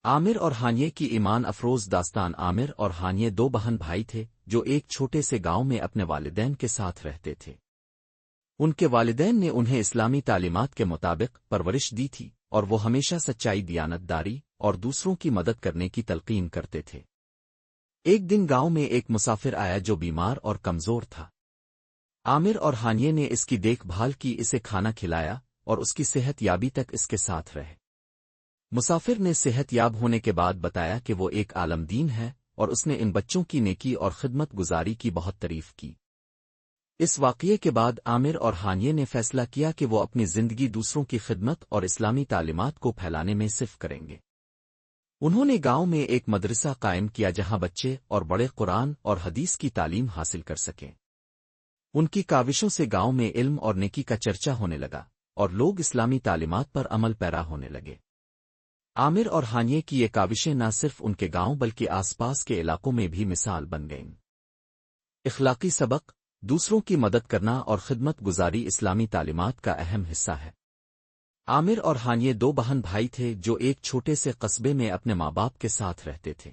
عامر اور ہانیے کی ایمان افروز داستان۔ عامر اور ہانیے دو بہن بھائی تھے جو ایک چھوٹے سے گاؤں میں اپنے والدین کے ساتھ رہتے تھے۔ ان کے والدین نے انہیں اسلامی تعلیمات کے مطابق پرورش دی تھی اور وہ ہمیشہ سچائی، دیانت داری اور دوسروں کی مدد کرنے کی تلقین کرتے تھے۔ ایک دن گاؤں میں ایک مسافر آیا جو بیمار اور کمزور تھا۔ عامر اور ہانیے نے اس کی دیکھ بھال کی، اسے کھانا کھلایا اور اس کی صحت یابی تک اس کے ساتھ رہے۔ مسافر نے صحت یاب ہونے کے بعد بتایا کہ وہ ایک عالم دین ہے اور اس نے ان بچوں کی نیکی اور خدمت گزاری کی بہت تعریف کی۔ اس واقعے کے بعد عامر اور ہانیے نے فیصلہ کیا کہ وہ اپنی زندگی دوسروں کی خدمت اور اسلامی تعلیمات کو پھیلانے میں صرف کریں گے۔ انہوں نے گاؤں میں ایک مدرسہ قائم کیا جہاں بچے اور بڑے قرآن اور حدیث کی تعلیم حاصل کر سکیں۔ ان کی کاوشوں سے گاؤں میں علم اور نیکی کا چرچا ہونے لگا اور لوگ اسلامی تعلیمات پر عمل پیرا ہونے لگے۔ عامر اور ہانیے کی یہ کاوشیں نہ صرف ان کے گاؤں بلکہ آس پاس کے علاقوں میں بھی مثال بن گئیں۔ اخلاقی سبق، دوسروں کی مدد کرنا اور خدمت گزاری اسلامی تعلیمات کا اہم حصہ ہے۔ عامر اور ہانیے دو بہن بھائی تھے جو ایک چھوٹے سے قصبے میں اپنے ماں باپ کے ساتھ رہتے تھے۔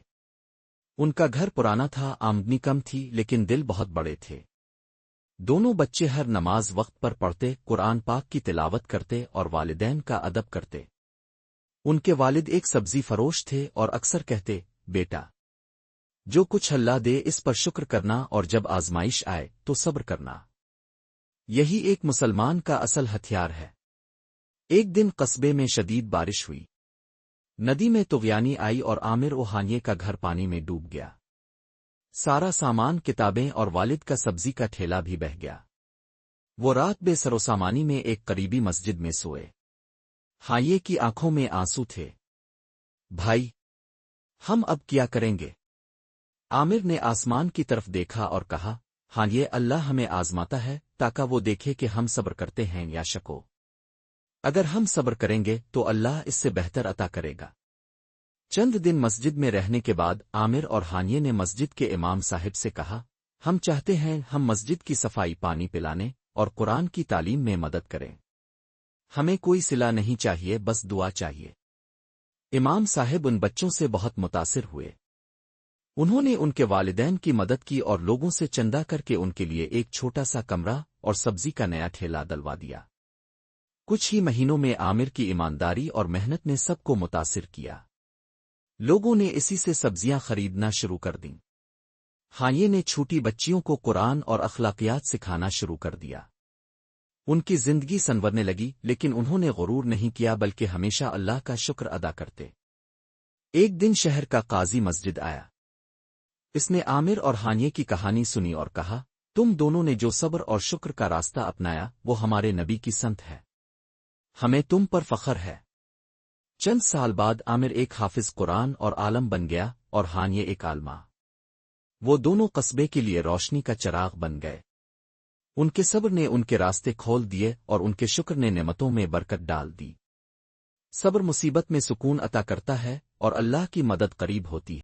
ان کا گھر پرانا تھا، آمدنی کم تھی لیکن دل بہت بڑے تھے۔ دونوں بچے ہر نماز وقت پر پڑھتے، قرآن پاک کی تلاوت کرتے اور والدین کا ادب کرتے۔ ان کے والد ایک سبزی فروش تھے اور اکثر کہتے، بیٹا، جو کچھ اللہ دے اس پر شکر کرنا اور جب آزمائش آئے تو صبر کرنا۔ یہی ایک مسلمان کا اصل ہتھیار ہے۔ ایک دن قصبے میں شدید بارش ہوئی۔ ندی میں طغیانی آئی اور عامر و ہانیے کا گھر پانی میں ڈوب گیا۔ سارا سامان، کتابیں اور والد کا سبزی کا ٹھیلا بھی بہہ گیا۔ وہ رات بے سروسامانی میں ایک قریبی مسجد میں سوئے۔ ہانیے کی آنکھوں میں آنسو تھے۔ بھائی، ہم اب کیا کریں گے؟ عامر نے آسمان کی طرف دیکھا اور کہا، ہانیے، اللہ ہمیں آزماتا ہے تاکہ وہ دیکھے کہ ہم صبر کرتے ہیں یا شکو۔ اگر ہم صبر کریں گے تو اللہ اس سے بہتر عطا کرے گا۔ چند دن مسجد میں رہنے کے بعد عامر اور ہانیے نے مسجد کے امام صاحب سے کہا، ہم چاہتے ہیں ہم مسجد کی صفائی، پانی پلانے اور قرآن کی تعلیم میں مدد کریں۔ ہمیں کوئی صلہ نہیں چاہیے، بس دعا چاہیے۔ امام صاحب ان بچوں سے بہت متاثر ہوئے۔ انہوں نے ان کے والدین کی مدد کی اور لوگوں سے چندہ کر کے ان کے لیے ایک چھوٹا سا کمرہ اور سبزی کا نیا ٹھیلا دلوا دیا۔ کچھ ہی مہینوں میں عامر کی ایمانداری اور محنت نے سب کو متاثر کیا۔ لوگوں نے اسی سے سبزیاں خریدنا شروع کر دیں۔ ہانیے نے چھوٹی بچیوں کو قرآن اور اخلاقیات سکھانا شروع کر دیا۔ ان کی زندگی سنورنے لگی، لیکن انہوں نے غرور نہیں کیا بلکہ ہمیشہ اللہ کا شکر ادا کرتے۔ ایک دن شہر کا قاضی مسجد آیا۔ اس نے عامر اور ہانیے کی کہانی سنی اور کہا، تم دونوں نے جو صبر اور شکر کا راستہ اپنایا وہ ہمارے نبی کی سنت ہے۔ ہمیں تم پر فخر ہے۔ چند سال بعد عامر ایک حافظ قرآن اور عالم بن گیا اور ہانیے ایک عالمہ۔ وہ دونوں قصبے کے لیے روشنی کا چراغ بن گئے۔ ان کے صبر نے ان کے راستے کھول دیے اور ان کے شکر نے نعمتوں میں برکت ڈال دی۔ صبر مصیبت میں سکون عطا کرتا ہے اور اللہ کی مدد قریب ہوتی ہے۔